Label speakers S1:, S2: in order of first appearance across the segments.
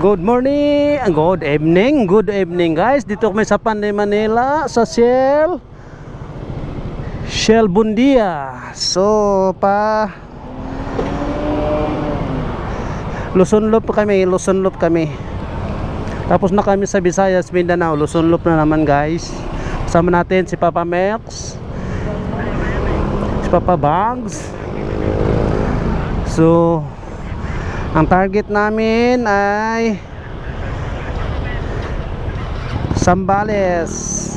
S1: Good morning, good evening guys. Dito kami sa Panay, Manila sa Shell Bundia. So Luzon Loop kami. Tapos na kami sa Visayas, Mindanao. Luzon Loop na naman guys. Kasama natin si Papa Mex, si Papa Bags. So ang target namin ay Zambales.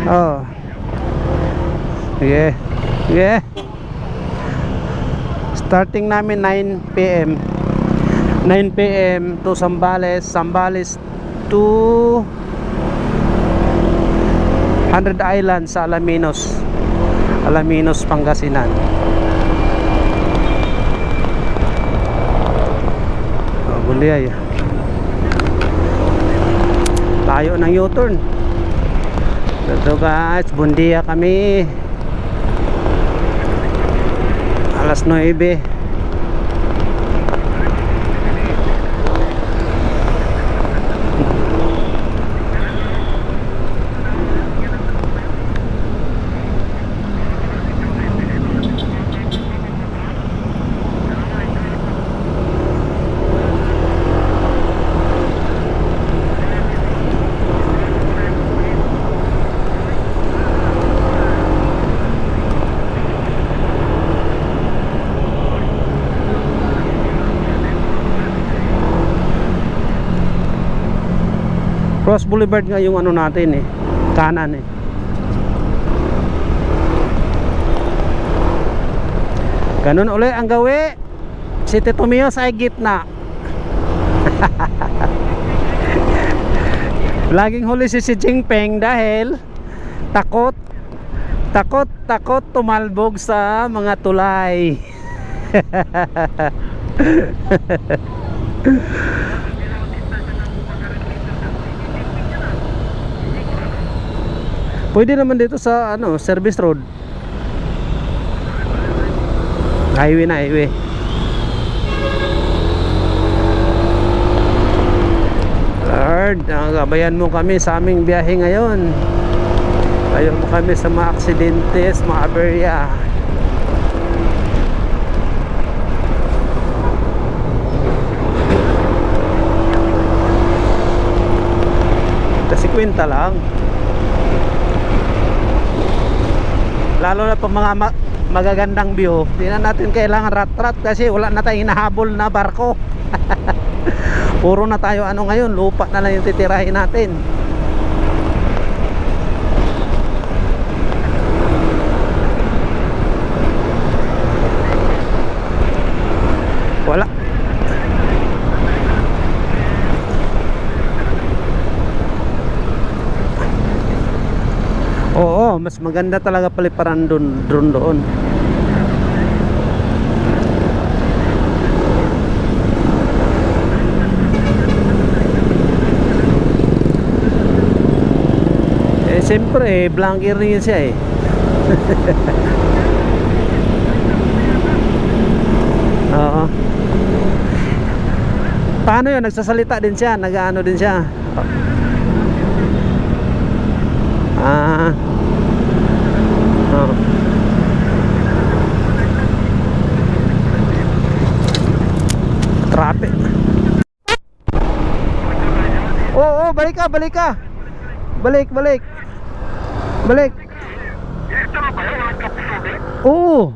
S1: Oh. Yeah. Starting namin 9 PM to Zambales to 100 Islands sa Alaminos, Pangasinan. Buliyay. Tayo ng U-turn. Dito guys, Bundia kami. Alas 9. Cross Boulevard nga yung ano natin kanan Ganun uli ang gawi. Si Tito Mio sa gitna. Laging huli si Jinping dahil takot tumalbog sa mga tulay. Pwede naman dito sa service road. Highway. Lord, gabayan mo kami sa aming biyahe ngayon. Ayaw mo kami sa mga aksidentes, mga aberya. Kasi kwenta lang. Lalo na pag mga magagandang view, hindi na natin kailangan rat-rat kasi wala na tayong hinahabol na barko. Puro na tayo ngayon, lupa na lang yung titirahin natin. Wala. Oo, mas maganda talaga paliparan doon. Siyempre, blanker rin siya Oo. Paano yun? Nagsasalita din siya, nag-ano din siya. Traffic. Oo, balik ka. Balik. Oo.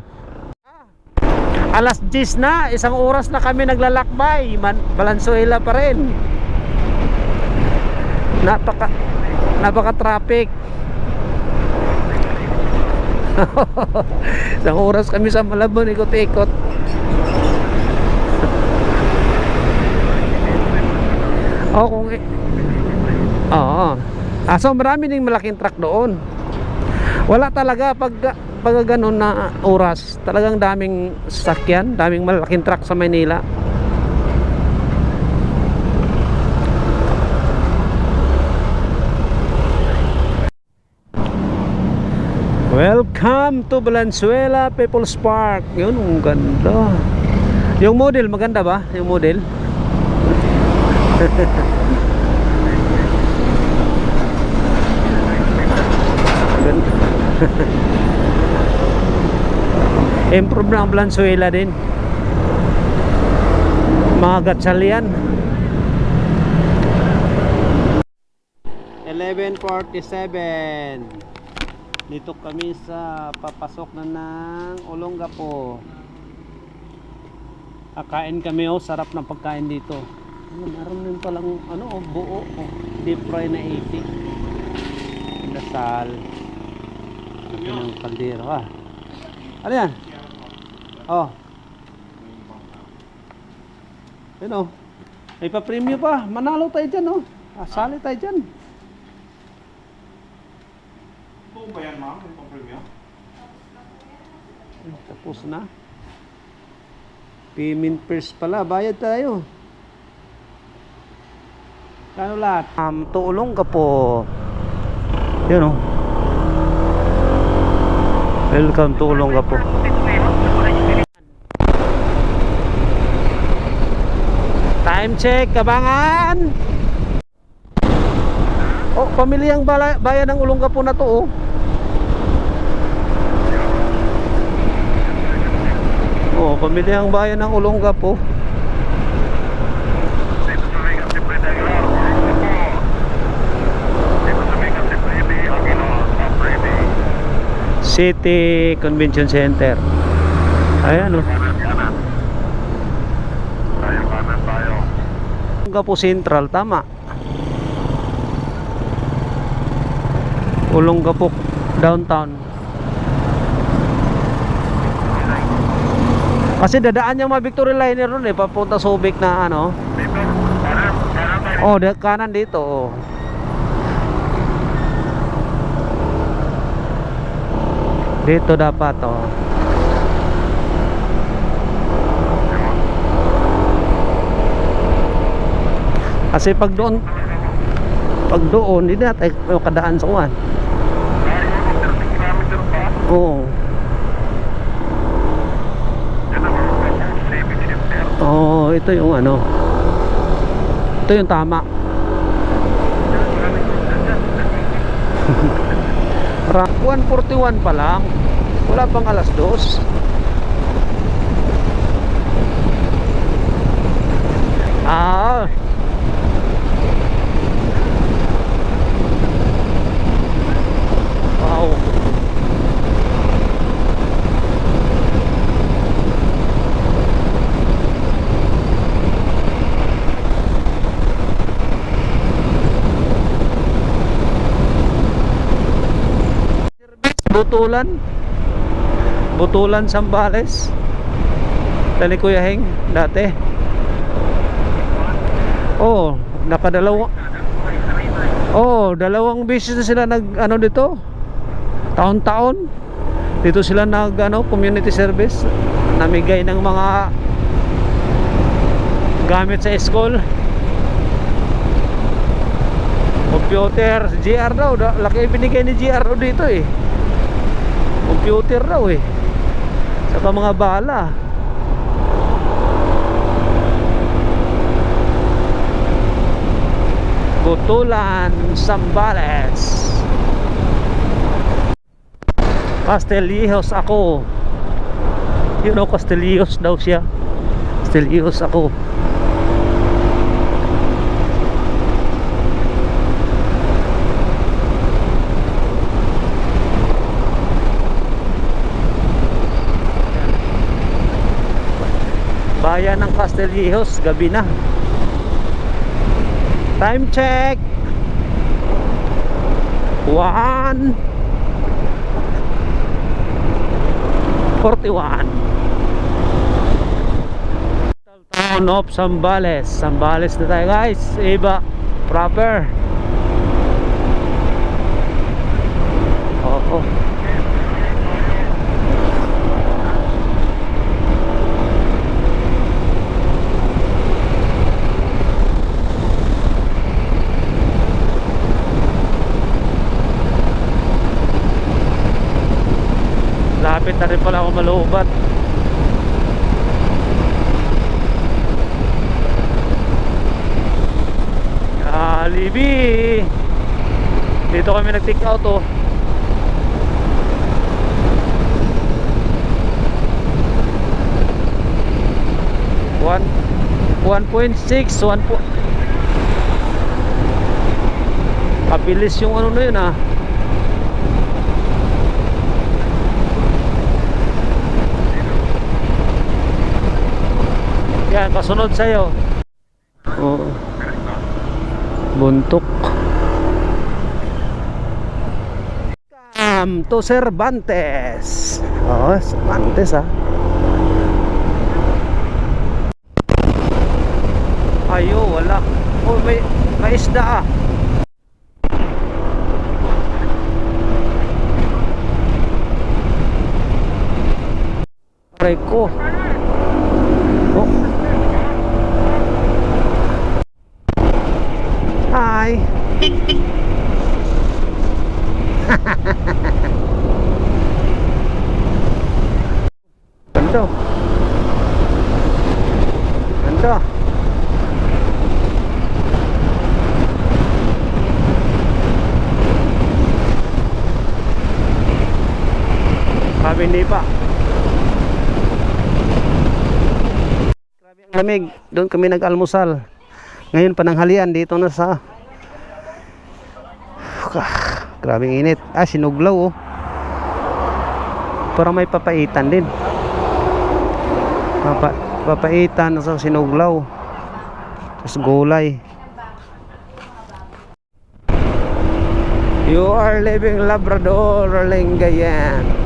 S1: Alas 10 na, isang oras na kami naglalakbay. Valenzuela pa rin. Napaka traffic. Isang oras kami sa Malabon, ikot-ikot. So marami ding malaking truck doon. Wala talaga pag ganun na oras. Talagang daming sasakyan, daming malaking truck sa Manila. Welcome to Valenzuela People's Park. Yun, ang ganda. Yung model, maganda ba? Yung model? Improve na ang Valenzuela din. Mga gatsal yan. 11:47. Dito kami sa papasok na ng Olongapo. Kakain kami, oh, sarap ng pagkain dito. Meron din palang buo, deep fry na 80. Dasal. Ito ng kaldero, ano yan? Oh. Yun, oh. May pa-premium pa. Manalo tayo dyan, oh. Sali tayo dyan.
S2: Buo ba yan, ma'am? May pa-premium?
S1: Tapos na. Payment first pala. Bayad tayo. Kano lahat? Tuulong ka po. Yun, oh. Welcome to Olongapo. Time check, Kabangan. Oh, pamilyang bayan ng Olongapo na to, oh. Oh, pamilyang bayan ng Olongapo. City Convention Center. Ayan, oh. Olongapo Central, tama. Olongapo downtown. Kasi dadaan yung mga Victory Liner ron, papunta Subic na ano. Oh, kanan dito, oh. Dito dapat, oh. Kasi pag doon hindi natin kadaan sa uwan. Oo. Oh, ito yung ano. Ito yung tama. 1:41 pa lang. Wala pang alas 2. Wow. Butulan Sambales. Tali Kuya Heng dati. Oh, dalawang beses na sila dito. Taon-taon. Dito sila community service. Namigay ng mga gamit sa school. Computer, GR daw. Laki binigay ni GR dito, eh. Computer daw, eh. Saka mga bala. Butulan Sambales. Castillejos ako. Castillejos daw siya. Castillejos ako. Bayan ng Castillejos, gabi na. Time check 1:41. Town of Sambales. Sambales na tayo, guys. Iba proper. Oo. Lapit na rin pala ako malubat. Jollibee. Dito kami nag-take out oh. One 1.6 Kabilis yung ano na yun ah. Yan, kasunod sa'yo. Oo. Buntok. Welcome to Cervantes. Oh, Cervantes ah. Ayo, wala. Oh, may isda ah. Aray ko. Oh. Hi. Ganda. Ganda. Sabi hindi pa. Grabe ang lamig. Doon kami nag-almusal. Ngayon pananghalian dito na sa grabing init. Ah, sinuglaw oh. Parang may papaitan din. Papaitan sa sinuglaw. Tapos gulay. You are living Labrador, Lingayen.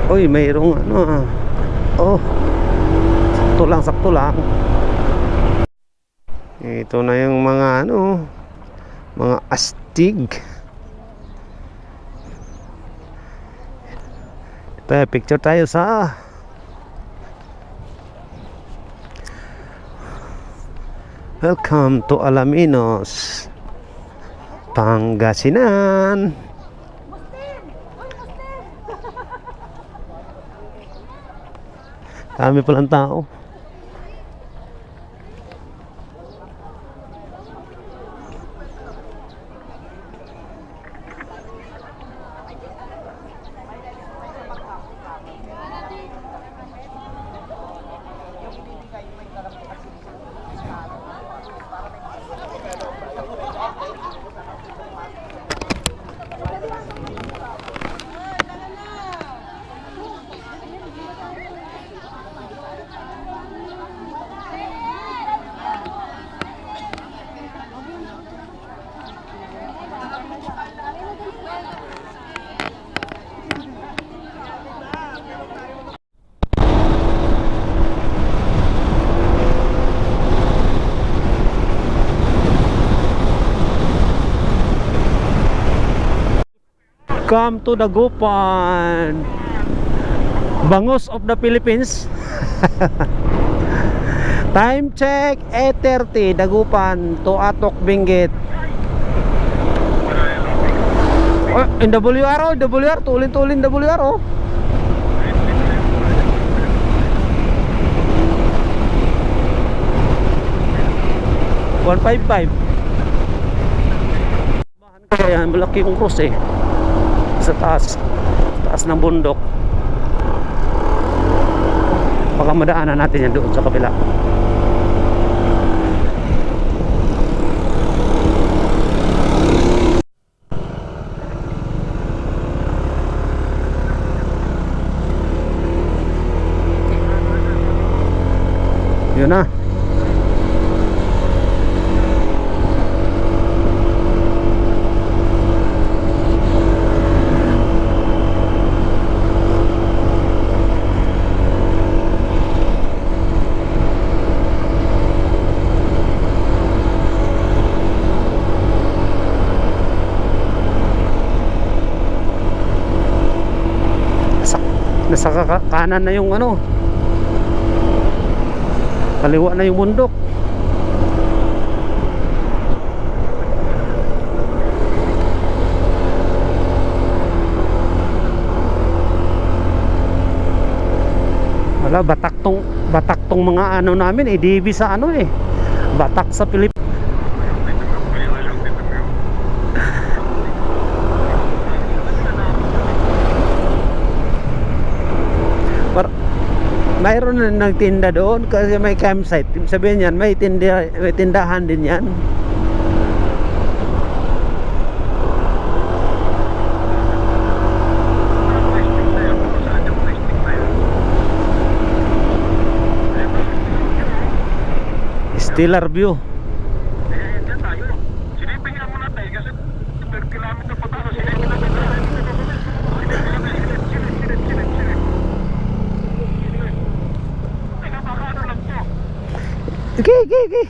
S1: Uy, mayroong ano ah. Oh, sakto lang. Ito na yung mga ano, mga astig. Picture tayo sa welcome to Alaminos, Pangasinan. Dami palang tao. Come to Dagupan, Bangus of the Philippines. Time check 8:30, Dagupan to Atok, Benguet. Oh, in WR, WR, tulin WR oh. $155. Kaya malaki yung cross eh. Sa taas ng bundok. Baka madaanan natin yan doon sa kabila. Yun na. Nasa kanan na yung ano, kaliwa na yung bundok. Wala, batak tong mga ano namin eh, DB sa ano eh. Batak sa Pilipinas. Mayroon na nagtinda doon kasi may campsite. Sabihin yan, may tindahan din yan. Stellar View. Okay.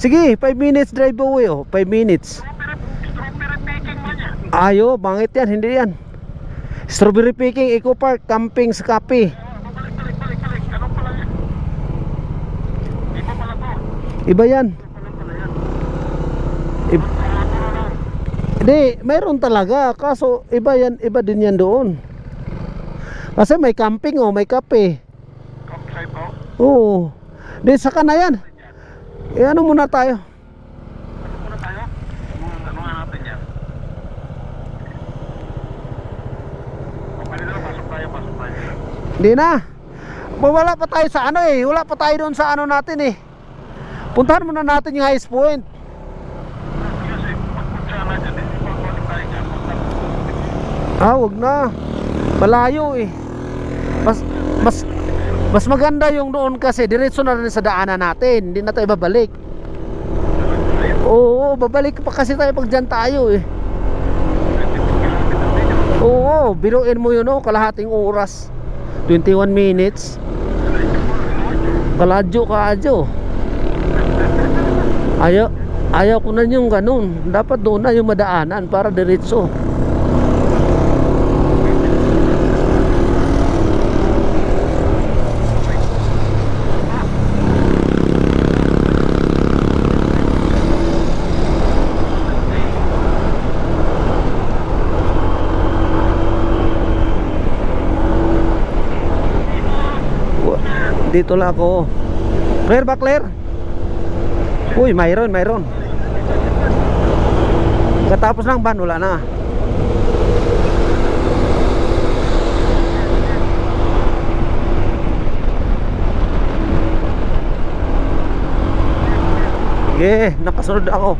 S1: Sige, 5 minutes drive away oh, 5 minutes. Ayo, bangit yan, hindi yan. Strawberry picking, Eco Park, camping sa Kapi. Iba yan. Hindi, mayroon talaga. Kaso iba yan, iba din yan doon. Kasi may camping oh, may kape. Oo. Di saka na yan. Ano muna tayo?
S2: Ano nga natin yan? Pasok tayo.
S1: Hindi na. Wala pa tayo sa ano eh. Wala pa tayo doon sa ano natin eh. Puntahan muna natin yung highest point.
S2: Kasi pagpunta na dyan, pagpunta tayo dyan.
S1: Wag na. Malayo eh. Mas maganda yung doon kasi diretso na rin sa daanan natin. Hindi na tayo babalik. Oo, babalik pa kasi tayo pag dyan tayo eh. Oo, biruin mo yun oh, kalahating oras. 21 minutes. Kaladyo. Ayaw ko na yung ganun. Dapat doon na yung madaanan para diretso. Dito lang ako. Clear ba, clear? Uy, mayroon. Katapos ng ban, wala na. Sige, nakasunod ako.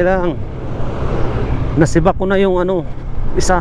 S1: Lang nasibak ko na yung ano isa.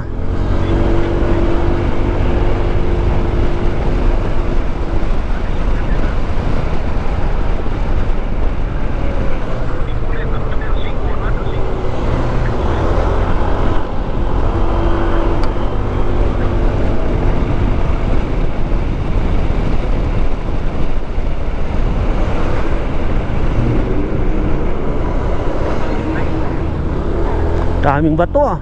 S1: Daming bato ah.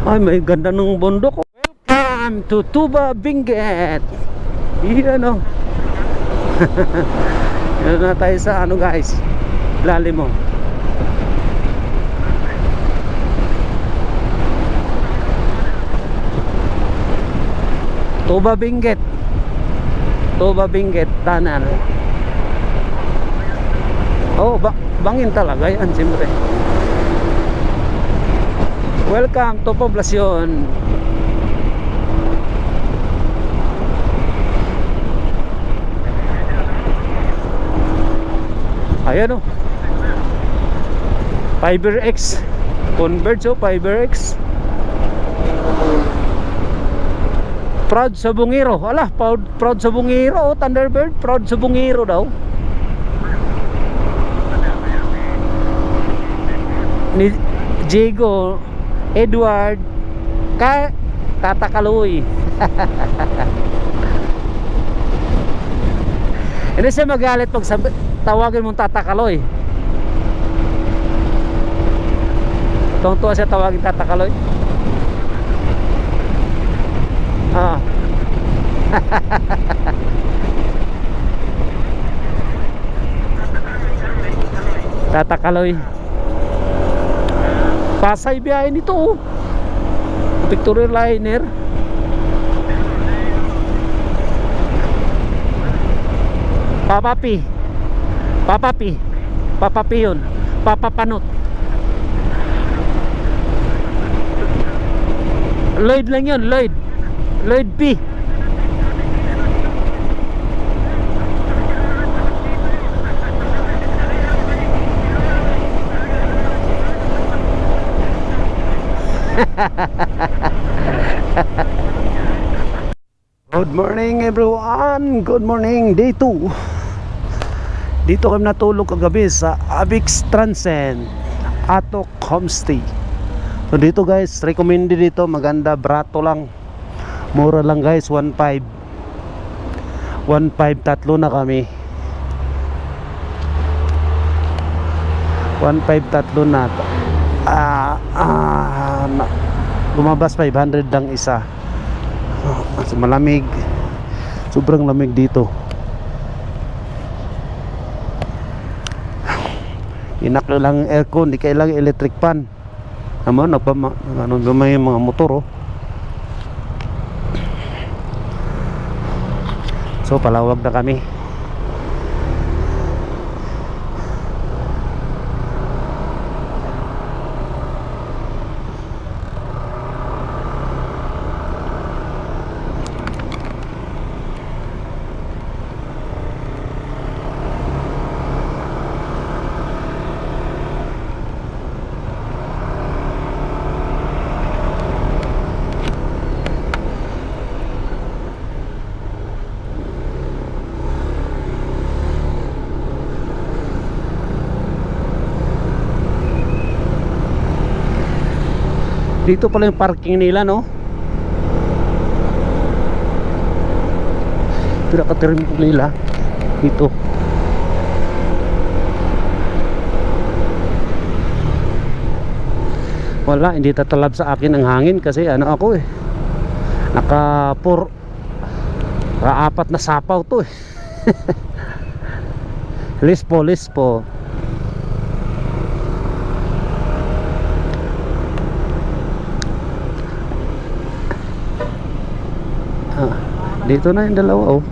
S1: Ay, may ganda ng bundok. Welcome to Tuba Benguet. Iyan oh. Yan na tayo sa ano guys, lalim mo. Tuba Benguet tanan. Oh, bangin talaga yan siyempre. Welcome to poblasyon. Ayan oh, FiberX Converge oh, FiberX. Proud sa Bungiro. Ala, proud sa Bungiro oh, Thunderbird, proud sa Bungiro daw. Ni Diego Edward Katakaloy. Hindi siya magalit pag sabi, Tawagin mong Tatakaloy. Tuwang-tuwa siya tawagin Tatakaloy. Ah. Tatakaloy. Pasay biyahe nito oh. Victoria Liner. Papapi. Papapi. Papapi yun. Papapanot. Lloyd lang yun. Lloyd. Lloyd P. Good morning everyone. Good morning. Day 2. Dito kami natulog kagabi sa Abix Transcend Atok Homestay. So dito guys, recommended dito, maganda, barato lang. Mura lang guys, 1.5. 1.5, tatlo na kami. 1.5 tatlo na. Lumabas 500 lang isa. Malamig. Sobrang lamig dito. Inak lang aircon, di kailangan electric fan. Naman may mga motor oh. So palawag na kami. Dito pala yung parking nila no. Pinaka-terminal nila dito. Wala, hindi tatalab sa akin ang hangin kasi ano ako eh. Apat na sapaw to eh. Lispo. Dito na yung dalawa oh.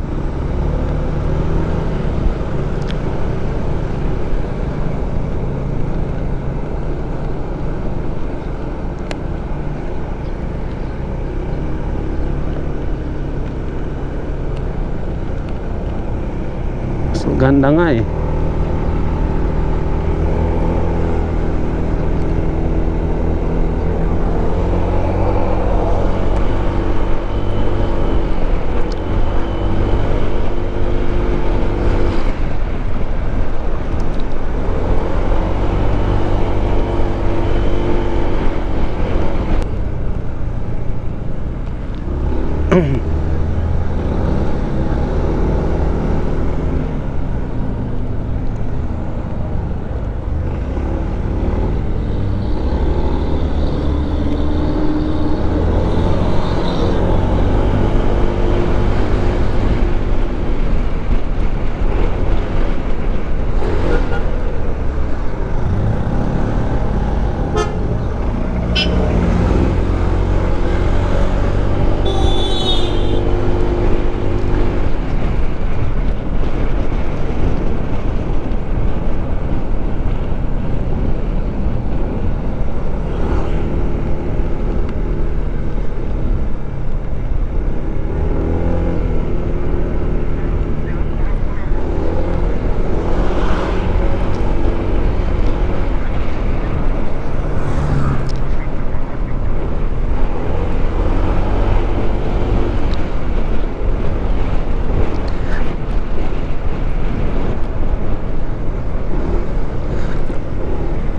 S1: So ganda nga eh.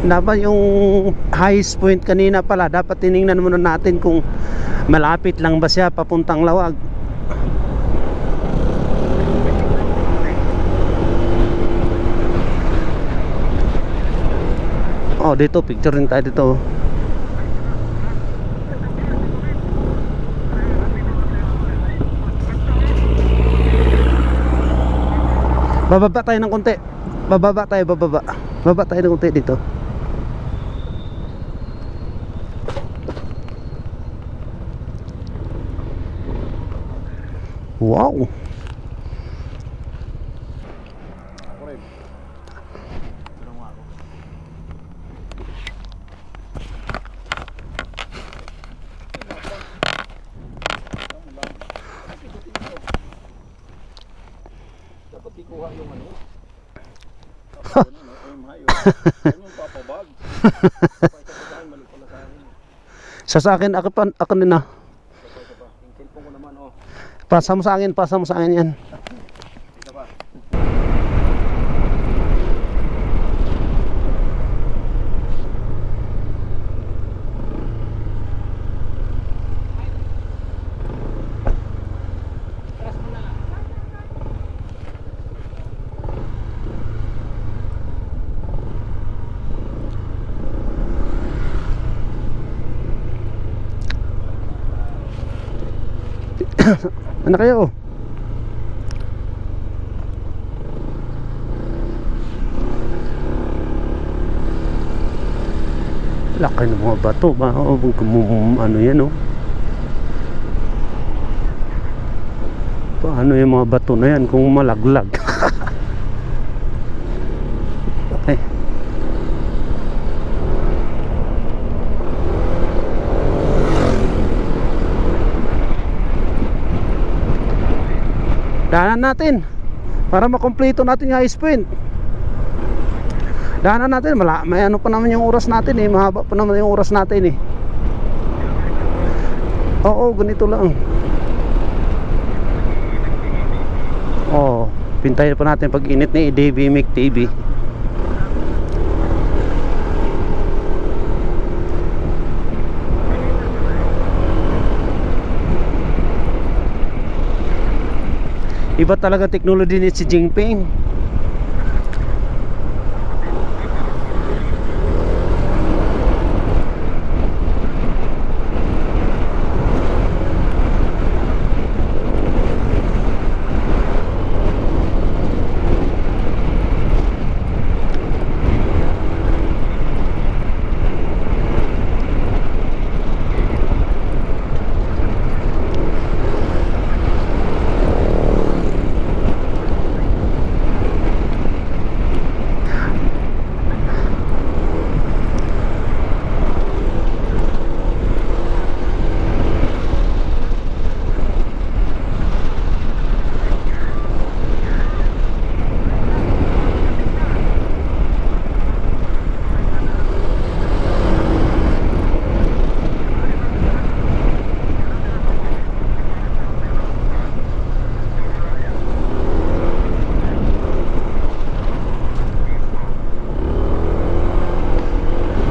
S1: Dapat yung highest point kanina pala, dapat tiningnan muna natin kung malapit lang ba siya papuntang Lawag. Oh, dito picture rin tayo dito. Bababa tayo ng konti. Bababa tayo, bababa. Bababa tayo ng konti dito. Wow.
S2: Dapat ikuha yung ano. Yung mayo. Yung papabag. Balik pala sa akin.
S1: Ako din na.
S2: Yung cellphone ko naman oh.
S1: Pasa mo sa akin yan.
S2: Isa pa.
S1: Ano kayo? Laki ng mga bato ba? Ano yan oh? Paano yung mga bato na yan kung malaglag? Okay. Daanan natin para makompleto natin yung ice point. Daanan natin, may ano pa naman yung oras natin eh. Mahaba pa naman yung oras natin eh. Oo, ganito lang. Oo, pintayin pa natin pag init ni DB Mic TV. Iba talaga technology ni si Jinping.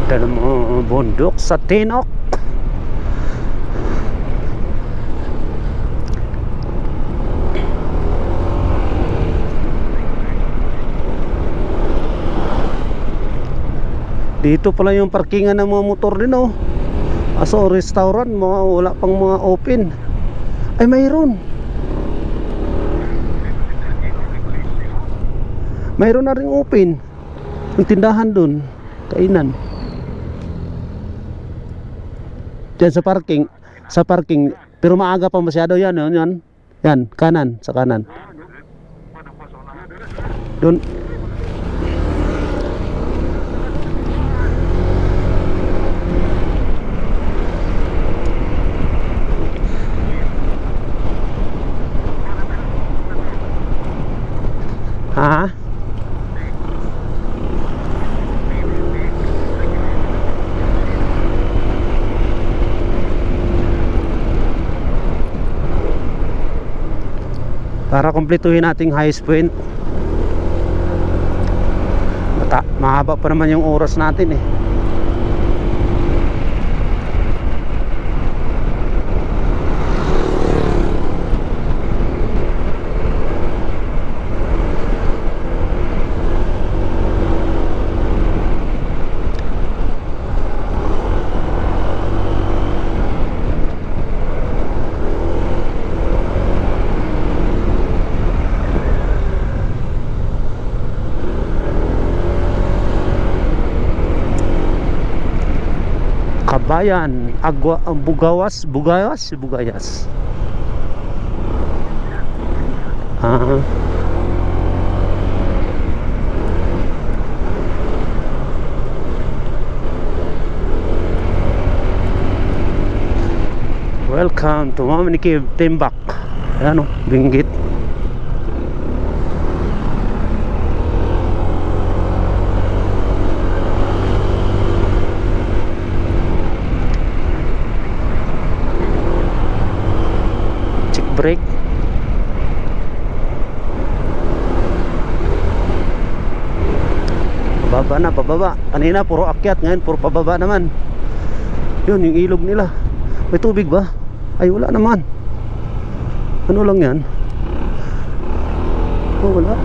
S1: Ganda ng mga bundok sa Tinok. Dito pala yung parkingan ng mga motor din oh. Aso restaurant, wala pang mga open. Ay mayroon. Mayroon na ring open. Yung tindahan dun, kainan. Diyan sa parking, pero maaga pa masyado yan, yan, kanan, sa kanan. Doon. Ha? Para kumpletuhin nating highest point. Mahaba pa naman yung oras natin eh. bayan Bugayas. Ah. Welcome to Mamaniki Timbak. Ayan o, Benguet. Check brake. Pababa na, pababa. Kanina puro akyat, ngayon puro pababa naman. Yun, yung ilog nila. May tubig ba? Ay, wala naman. Ano lang yan? Oh, wala.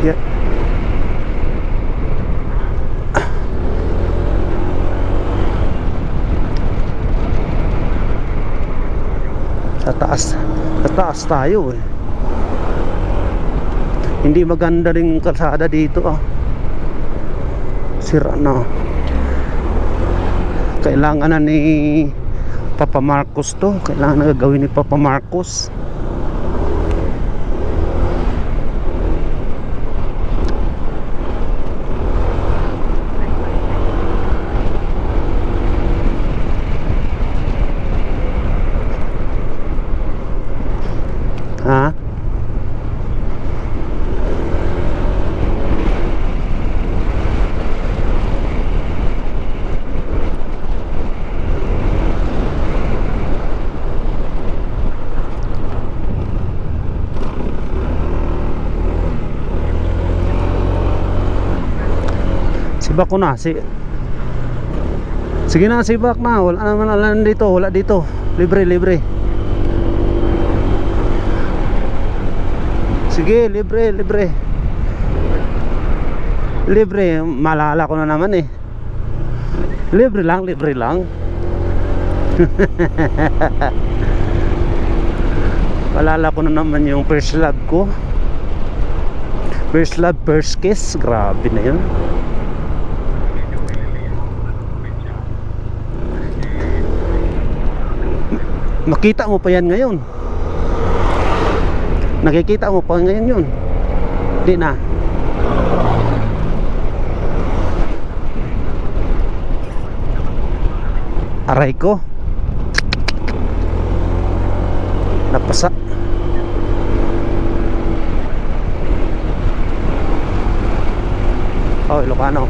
S1: Yeah. Sa taas tayo eh. Hindi maganda rin kalsada dito ah. Sira na. Kailangan na ni Papa Marcos to. Kailangan na gagawin ni Papa Marcos. Ha? Sibak ko na sige na, sibak na. Wala naman alam dito. Wala dito. Libre. Sige, libre. Malala ko na naman eh. Libre lang. Malala ko na naman yung first love ko. First love, first kiss. Grabe na yun. Makita mo pa yan ngayon. Nakikita mo pa ngayon yun. Di na. Aray ko. Napasa. Oh, Ilocano.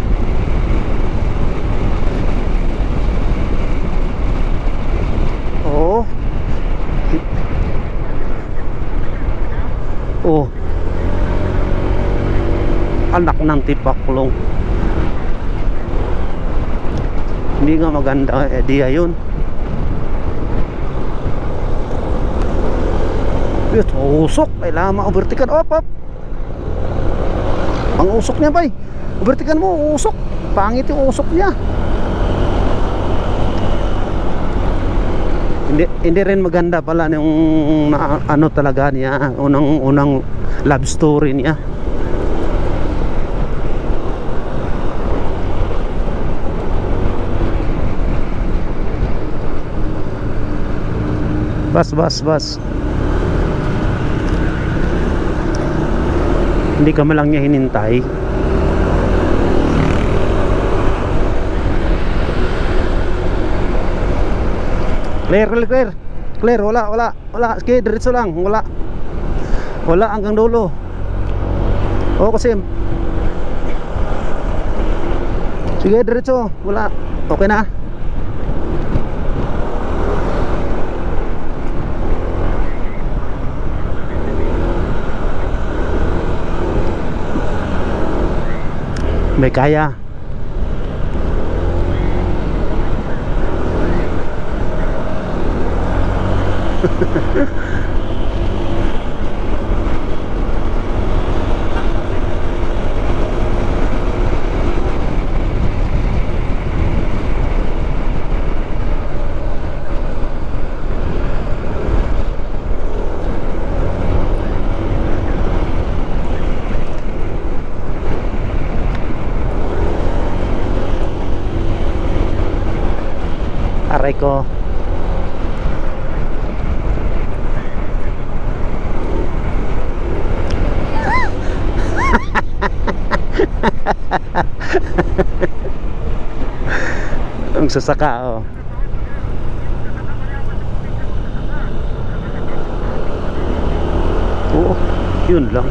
S1: Oh. Oh. Anak ng tipaklong. Hindi nga maganda idea yun. Yun, usok. Kailangan ma-overtikan. Op. Ang usok niya ba? Overtikan mo, usok. Pangit yung usok niya. Hindi rin maganda pala yung ano talaga niya, unang love story niya. Bas. Hindi ka malang niya hinintay. Clear, wala. Sige, diretso lang, wala hanggang dulo. Oo, kasi sige, diretso, wala. Okay na. May kaya. aray ko. Ang sasaka, oh. Oo, yun lang.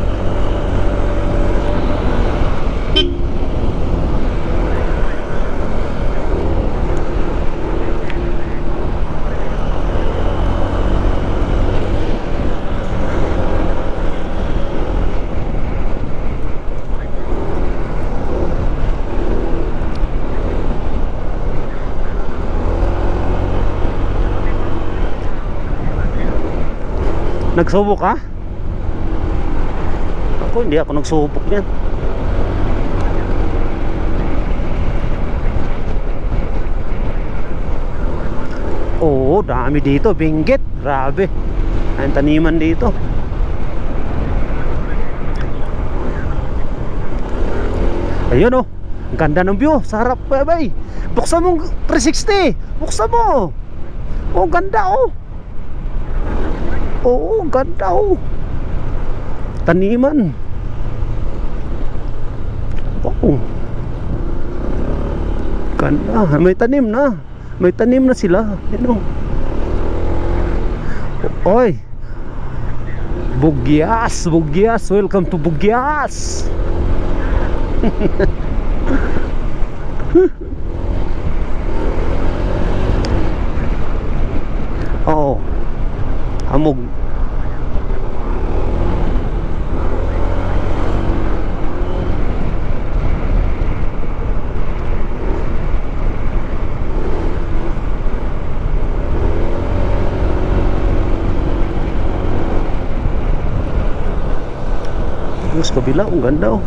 S1: Nagsubok ka? Ako, hindi ako nagsubok niyan. Oo, dami dito, binggit. Grabe. Ang taniman dito. Ayun, oh. Ang ganda ng view. Sarap, bay. Buksan mo 360. Buksan mo. Oh, ganda, oh. Oo, ganda, oh. Taniman. Wow. Ganda. May tanim na. May tanim na sila. Ano? Oy. Bugyas, Bugyas. Welcome to Bugyas. Oo. Hamog. Mas kabila, ang ganda, oh.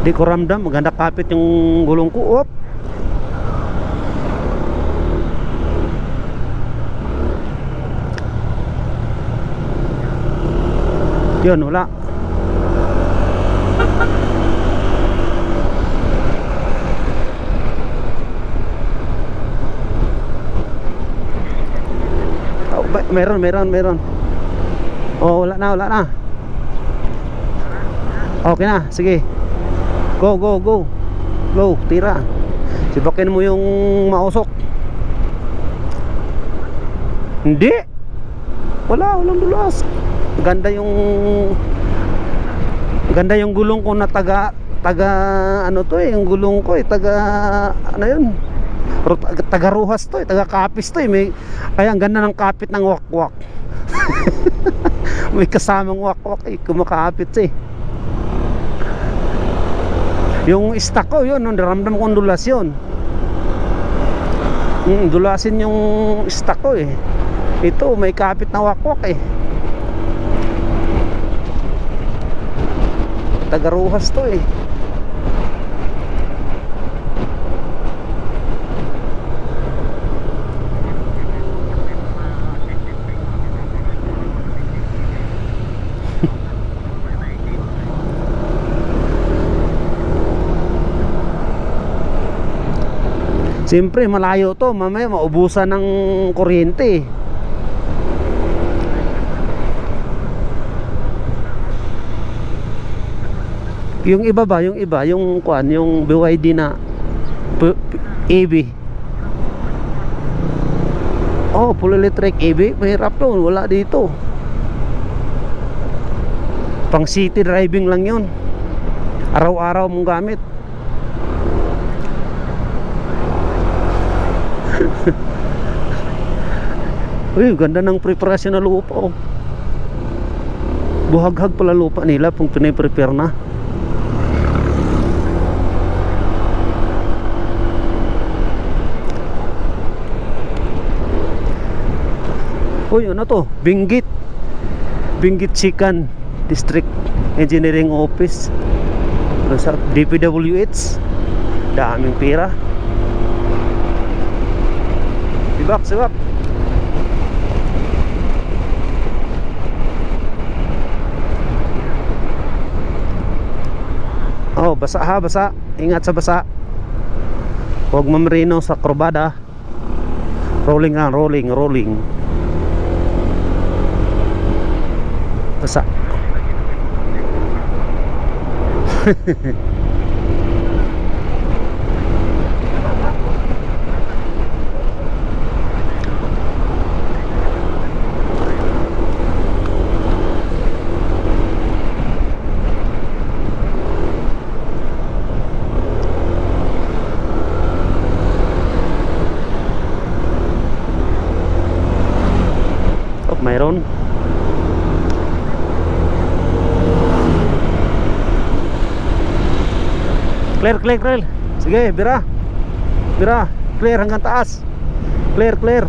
S1: Di ko ramdam, maganda kapit yung gulong ko. Op. Yun, wala. Oh, meron. Oh, wala na. Okay na, sige. Go. Go, tira. Sibakin mo yung mausok. Hindi. Walang dulas. Ganda yung gulong ko na taga ano to eh, yung gulong ko eh, ano yun, taga Ruhas to eh, taga Kapis to eh. Kaya ang ganda ng kapit ng wakwak. May kasamang wakwak eh, kumakapit eh. Yung stock ko yun, naramdam ko dulas yun. Dulasin yung stock ko eh. Ito may kapit na wakwak eh. Taga Ruhas to eh. Siyempre malayo to, mamaya maubusan ng kuryente. Yung iba, yung kuan, yung BYD na EV. Oh, full electric EV, mahirap yun, wala dito. Pang city driving lang yun. Araw-araw mong gamit. Uy, ganda ng preparasyon na lupa, oh. Buhaghag pala lupa nila kung piniprepare na. Uy, ano to? Benguet Chican District. engineering office. Sa DPWH. Daming pira. Sibak, sibak. Oh, basa ha, basa. Ingat sa basa. Huwag mamarino sa kurbada. Rolling lang, rolling, rolling. Basa. Oh, mayroon. Clear, clear, clear. Sige, bira. Bira, clear hanggang taas. Clear, clear.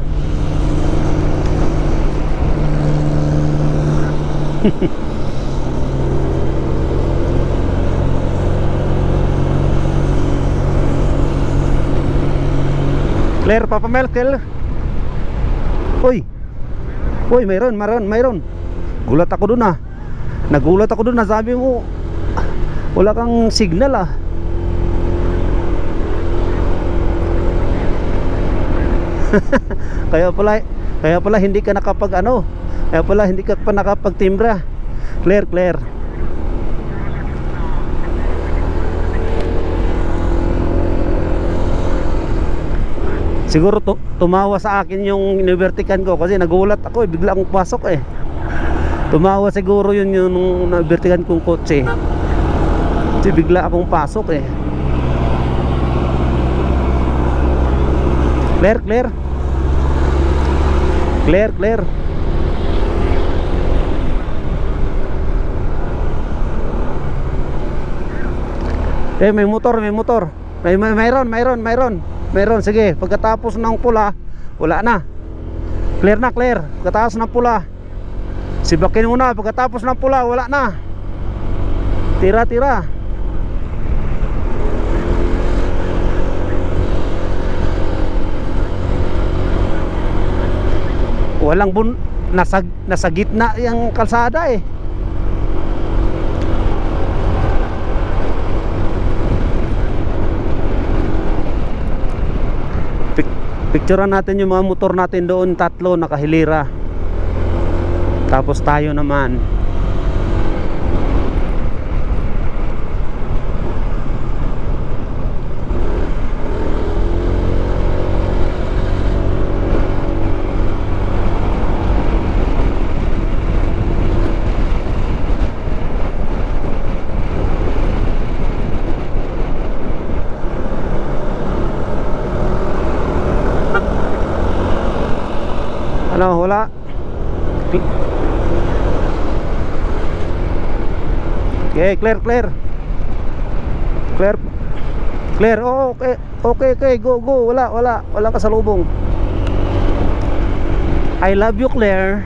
S1: Clear, Papa Mel, clear. Uy. Uy, mayroon. Gulat ako dun ah. Nagulat ako dun, sabi mo wala kang signal ah. Kaya pala hindi ka nakapag ano. Kaya pala hindi ka pa nakapagtimbra. Clear, clear. Siguro tumawa sa akin yung inibertikan ko kasi nagulat ako eh, bigla akong pasok eh. Tumawa siguro yun yung nabertikan kong kotse. Kasi bigla akong pasok eh. Clear, clear. Clear, clear. Eh, may motor. Mayroon, sige. Pagkatapos ng pula, wala na. Clear na, clear. Pagkatapos ng pula, sibakin muna. Pagkatapos ng pula, wala na. Tira. Walang nasa gitna yung kalsada eh. Picturean natin yung mga motor natin doon, tatlo nakahilira. Tapos tayo naman. Ano, wala. Okay, clear. Oh, okay, go. Wala ka sa lubong. I love you, Claire.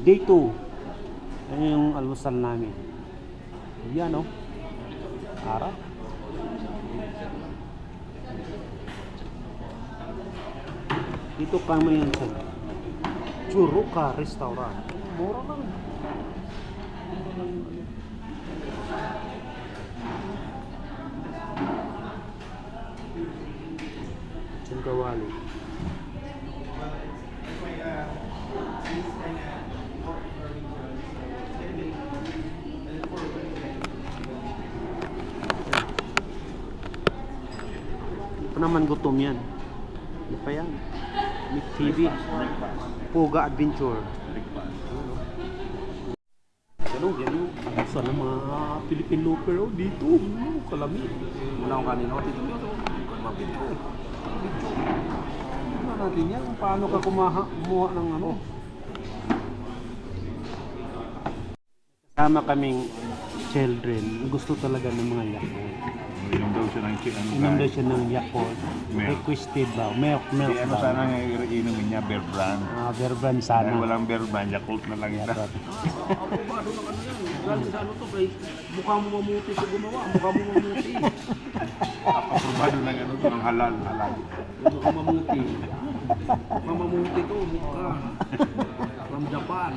S1: Day 2. Yan yung almusal namin. Yan oh. Harap. Dito kami yan sa Churuca Restaurant. Mura lang. Chungkawali. Naman gutom yan. Ano pa yan? Nick TV. Puga Adventure. Yan yung alisan ng mga Philippine looper dito. Kalami.
S3: Muna akong kanino. Dito mabili ko.
S1: Ano natin yan? Paano ka kumuha ng ano? Kasama kaming children, gusto talaga ng mga Yakult.
S2: Inom daw siya ng
S1: Inom daw siya ng Yakult.
S2: Milk.
S1: Requested daw. Milk
S2: Di
S1: daw.
S2: sana nga inumin niya, Bear Brand.
S1: Bear Brand
S2: Dahil
S1: sana.
S2: walang Bear Brand, Yakult na lang ito.
S1: Yakult.
S3: Aprobado ng ano yan. Galing sa ano to, kay mukha mo mamuti sa gumawa. Mukha mo mamuti.
S2: Aprobado ng ano to, ng halal.
S3: Mukha mamuti. Mukha mamuti to, mukha. From Japan.